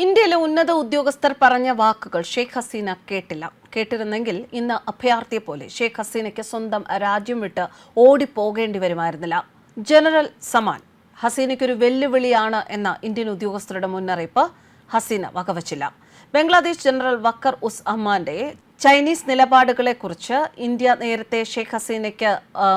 ഇന്ത്യയിലെ ഉന്നത ഉദ്യോഗസ്ഥർ പറഞ്ഞ വാക്കുകൾ ഷെയ്ഖ് ഹസീന കേട്ടില്ല. കേട്ടിരുന്നെങ്കിൽ ഇന്ന് അഭയാർത്ഥിയെ പോലെ ഷെയ്ഖ് ഹസീനയ്ക്ക് സ്വന്തം രാജ്യം വിട്ട് ഓടിപ്പോകേണ്ടി വരുമായിരുന്നില്ല. ജനറൽ സമാൻ ഹസീനയ്ക്കൊരു വെല്ലുവിളിയാണ് എന്ന ഇന്ത്യൻ ഉദ്യോഗസ്ഥരുടെ മുന്നറിയിപ്പ് ഹസീന വകവച്ചില്ല. ബംഗ്ലാദേശ് ജനറൽ വക്കർ ഉസ് അഹ്മാന്റെ ചൈനീസ് നിലപാടുകളെക്കുറിച്ച് ഇന്ത്യ നേരത്തെ ഷെയ്ഖ് ഹസീനയ്ക്ക്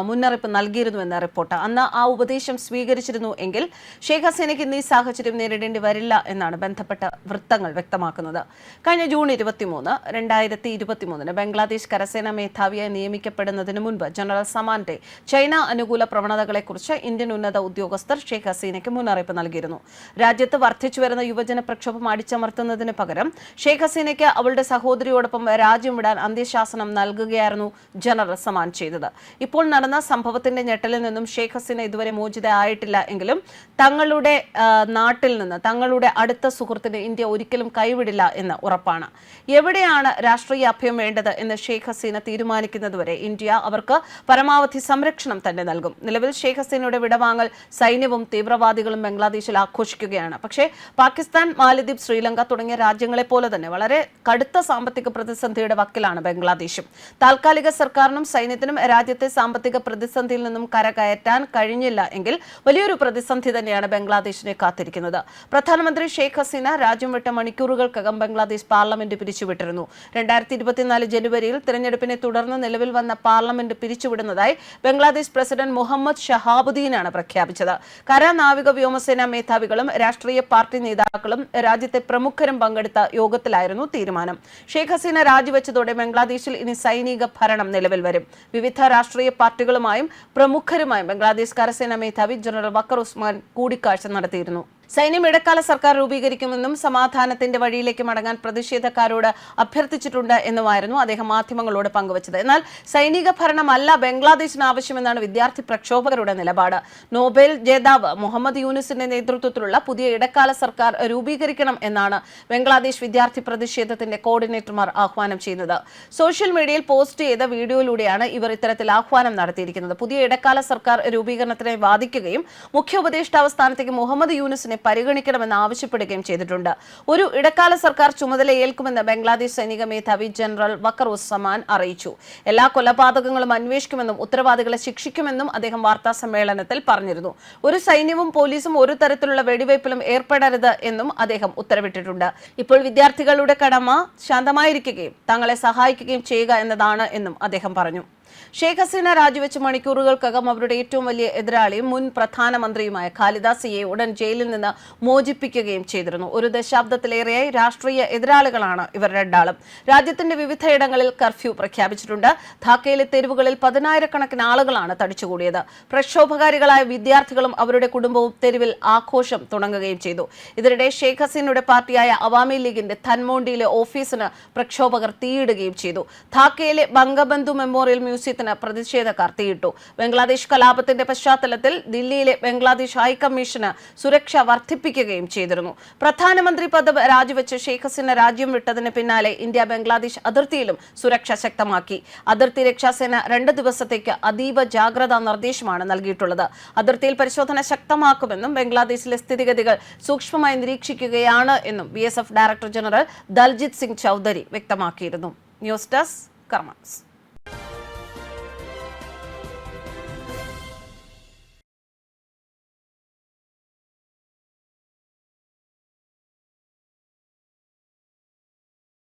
മുന്നറിയിപ്പ് നൽകിയിരുന്നുവെന്ന റിപ്പോർട്ട്. അന്ന് ആ ഉപദേശം സ്വീകരിച്ചിരുന്നു എങ്കിൽ ഷെയ്ഖ് ഹസീനയ്ക്ക് ഇന്ന് ഈ സാഹചര്യം നേരിടേണ്ടി വരില്ല എന്നാണ് ബന്ധപ്പെട്ട വൃത്തങ്ങൾ വ്യക്തമാക്കുന്നത്. കഴിഞ്ഞ ജൂൺ 23, 2023 ബംഗ്ലാദേശ് കരസേനാ മേധാവിയായി നിയമിക്കപ്പെടുന്നതിന് മുൻപ് ജനറൽ സമാന്റെ ചൈന അനുകൂല പ്രവണതകളെക്കുറിച്ച് ഇന്ത്യൻ ഉന്നത ഉദ്യോഗസ്ഥർ ഷെയ്ഖ് ഹസീനയ്ക്ക് മുന്നറിയിപ്പ് നൽകിയിരുന്നു. രാജ്യത്ത് വർദ്ധിച്ചുവരുന്ന യുവജന പ്രക്ഷോഭം അടിച്ചമർത്തുന്നതിന് പകരം ഷെയ്ഖ് ഹസീനയ്ക്ക് അവളുടെ സഹോദരിയോടൊപ്പം രാജ്യം വിടാൻ അന്ത്യശാസനം നൽകുകയായിരുന്നു ജനറൽ സമാൻ ചെയ്തത്. ഇപ്പോൾ നടന്ന സംഭവത്തിന്റെ ഞെട്ടലിൽ നിന്നും ഷെയ്ഖ് ഹസീന ഇതുവരെ മോചിതയായിട്ടില്ല എങ്കിലും തങ്ങളുടെ നാട്ടിൽ നിന്ന് തങ്ങളുടെ അടുത്ത സുഹൃത്തിനെ ഇന്ത്യ ഒരിക്കലും കൈവിടില്ല എന്ന് ഉറപ്പാണ്. എവിടെയാണ് രാഷ്ട്രീയ അഭയം വേണ്ടത് എന്ന് ഷെയ്ഖ് ഹസീന തീരുമാനിക്കുന്നതുവരെ ഇന്ത്യ അവർക്ക് പരമാവധി സംരക്ഷണം തന്നെ നൽകും. നിലവിൽ ഷെയ്ഖ് ഹസീനയുടെ വിടവാങ്ങൽ സൈന്യവും തീവ്രവാദികളും ബംഗ്ലാദേശിൽ ആഘോഷിക്കുകയാണ്. പക്ഷേ പാകിസ്ഥാൻ, മാലദ്വീപ്, ശ്രീലങ്ക തുടങ്ങിയ രാജ്യങ്ങളെ പോലെ തന്നെ വളരെ കടുത്ത സാമ്പത്തിക പ്രതിസന്ധിയുടെ വക്കിലാണ് ബംഗ്ലാദേശും. താൽക്കാലിക സർക്കാരിനും സൈന്യത്തിനും രാജ്യത്തെ സാമ്പത്തിക പ്രതിസന്ധിയിൽ നിന്നും കരകയറ്റാൻ കഴിഞ്ഞില്ല എങ്കിൽ വലിയൊരു പ്രതിസന്ധി തന്നെയാണ് ബംഗ്ലാദേശിനെ കാത്തിരിക്കുന്നത്. പ്രധാനമന്ത്രി ഷെയ്ഖ് ഹസീന രാജ്യം വിട്ട മണിക്കൂറുകൾക്കകം ബംഗ്ലാദേശ് പാർലമെന്റ് പിരിച്ചുവിട്ടിരുന്നു. 2024 ജനുവരിയിൽ തിരഞ്ഞെടുപ്പിനെ തുടർന്ന് നിലവിൽ വന്ന പാർലമെന്റ് പിരിച്ചുവിടുന്നതായി ബംഗ്ലാദേശ് പ്രസിഡന്റ് മുഹമ്മദ് ഷഹാബുദ്ദീനാണ് പ്രഖ്യാപിച്ചത്. കര, നാവിക, വ്യോമസേനാ മേധാവികളും രാഷ്ട്രീയ പാർട്ടി നേതാക്കളും രാജ്യത്തെ പ്രമുഖരും പങ്കെടുത്ത യോഗത്തിലായിരുന്നു തീരുമാനം. ഷെയ്ഖ് ഹസീന രാജിവെച്ചതോടെ ബംഗ്ലാദേശിൽ ഇനി സൈനിക ഭരണം നിലവിൽ വരും. വിവിധ രാഷ്ട്രീയ പാർട്ടികളുമായും പ്രമുഖരുമായും ബംഗ്ലാദേശ് കരസേനാ മേധാവി ജനറൽ വക്കർ ഉസ്മാൻ കൂടിക്കാഴ്ച നടത്തിയിരുന്നു. സൈന്യം ഇടക്കാല സർക്കാർ രൂപീകരിക്കുമെന്നും സമാധാനത്തിന്റെ വഴിയിലേക്ക് മടങ്ങാൻ പ്രതിഷേധക്കാരോട് അഭ്യർത്ഥിച്ചിട്ടുണ്ട് എന്നുമായിരുന്നു അദ്ദേഹം മാധ്യമങ്ങളോട് പങ്കുവച്ചത്. എന്നാൽ സൈനിക ഭരണമല്ല ബംഗ്ലാദേശിന് ആവശ്യമെന്നാണ് വിദ്യാർത്ഥി പ്രക്ഷോഭകരുടെ നിലപാട്. നോബൽ ജേതാവ് മുഹമ്മദ് യൂനുസിന്റെ നേതൃത്വത്തിലുള്ള പുതിയ ഇടക്കാല സർക്കാർ രൂപീകരിക്കണം എന്നാണ് ബംഗ്ലാദേശ് വിദ്യാർത്ഥി പ്രതിഷേധത്തിന്റെ കോർഡിനേറ്റർമാർ ആഹ്വാനം ചെയ്യുന്നത്. സോഷ്യൽ മീഡിയയിൽ പോസ്റ്റ് ചെയ്ത വീഡിയോയിലൂടെയാണ് ഇവർ ഇത്തരത്തിൽ ആഹ്വാനം നടത്തിയിരിക്കുന്നത്. പുതിയ ഇടക്കാല സർക്കാർ രൂപീകരണത്തിനായി വാദിക്കുകയും മുഖ്യ ഉപദേഷ്ടാവ് സ്ഥാനത്തേക്ക് മുഹമ്മദ് യൂനുസിനെ പരിഗണിക്കണമെന്ന് ആവശ്യപ്പെടുകയും ചെയ്തിട്ടുണ്ട്. ഒരു ഇടക്കാല സർക്കാർ ചുമതലയേൽക്കുമെന്ന് ബംഗ്ലാദേശ് സൈനിക മേധാവി ജനറൽ വക്കർ ഉസ്സമാൻ അറിയിച്ചു. എല്ലാ കൊലപാതകങ്ങളും അന്വേഷിക്കുമെന്നും ഉത്തരവാദികളെ ശിക്ഷിക്കുമെന്നും അദ്ദേഹം വാർത്താ സമ്മേളനത്തിൽ പറഞ്ഞിരുന്നു. ഒരു സൈന്യവും പോലീസും ഒരു തരത്തിലുള്ള വെടിവയ്പിലും ഏർപ്പെടരുത് എന്നും അദ്ദേഹം ഉത്തരവിട്ടിട്ടുണ്ട്. ഇപ്പോൾ വിദ്യാർത്ഥികളുടെ കടമ ശാന്തമായിരിക്കുകയും തങ്ങളെ സഹായിക്കുകയും ചെയ്യുക എന്നതാണ് എന്നും അദ്ദേഹം പറഞ്ഞു. ഷെയ്ഖ് ഹസീന രാജിവെച്ച മണിക്കൂറുകൾക്കകം അവരുടെ ഏറ്റവും വലിയ എതിരാളിയും മുൻ പ്രധാനമന്ത്രിയുമായ ഖാലിദ സിയെ ഉടൻ ജയിലിൽ നിന്ന് മോചിപ്പിക്കുകയും ചെയ്തിരുന്നു. ഒരു ദശാബ്ദത്തിലേറെയായി രാഷ്ട്രീയ എതിരാളികളാണ് ഇവർ രണ്ടാളും. രാജ്യത്തിന്റെ വിവിധയിടങ്ങളിൽ കർഫ്യൂ പ്രഖ്യാപിച്ചിട്ടുണ്ട്. ധാക്കയിലെ തെരുവുകളിൽ 10,000-കണക്കിന് ആളുകളാണ് തടിച്ചുകൂടിയത്. പ്രക്ഷോഭകാരികളായ വിദ്യാർത്ഥികളും അവരുടെ കുടുംബവും തെരുവിൽ ആഘോഷം തുടങ്ങുകയും ചെയ്തു. ഇതിനിടെ ഷെയ്ഖ് ഹസീനയുടെ പാർട്ടിയായ അവാമി ലീഗിന്റെ ധൻമോണ്ടിയിലെ ഓഫീസിന് പ്രക്ഷോഭകർ തീയിടുകയും ചെയ്തു. ധാക്കയിലെ ബംഗബന്ധു മെമ്മോറിയൽ മ്യൂസിയത്തിന് പ്രതിഷേധക്കാർ തീയിട്ടു. ബംഗ്ലാദേശ് കലാപത്തിന്റെ പശ്ചാത്തലത്തിൽ ദില്ലിയിലെ ബംഗ്ലാദേശ് ഹൈക്കമ്മീഷന് സുരക്ഷ വർദ്ധിപ്പിക്കുകയും ചെയ്തിരുന്നു. പ്രധാനമന്ത്രി പദവി രാജിവെച്ച് ഷെയ്ഖ് ഹസീന രാജ്യം വിട്ടതിന് പിന്നാലെ ഇന്ത്യ ബംഗ്ലാദേശ് അതിർത്തിയിലും സുരക്ഷ ശക്തമാക്കി. അതിർത്തി രക്ഷാസേന 2 ദിവസത്തേക്ക് അതീവ ജാഗ്രതാ നിർദ്ദേശമാണ് നൽകിയിട്ടുള്ളത്. അതിർത്തിയിൽ പരിശോധന ശക്തമാക്കുമെന്നും ബംഗ്ലാദേശിലെ സ്ഥിതിഗതികൾ സൂക്ഷ്മമായി നിരീക്ഷിക്കുകയാണ് എന്നും BSF director general Daljit Singh Chaudhary വ്യക്തമാക്കിയിരുന്നു. News desk കർമ്മസ്.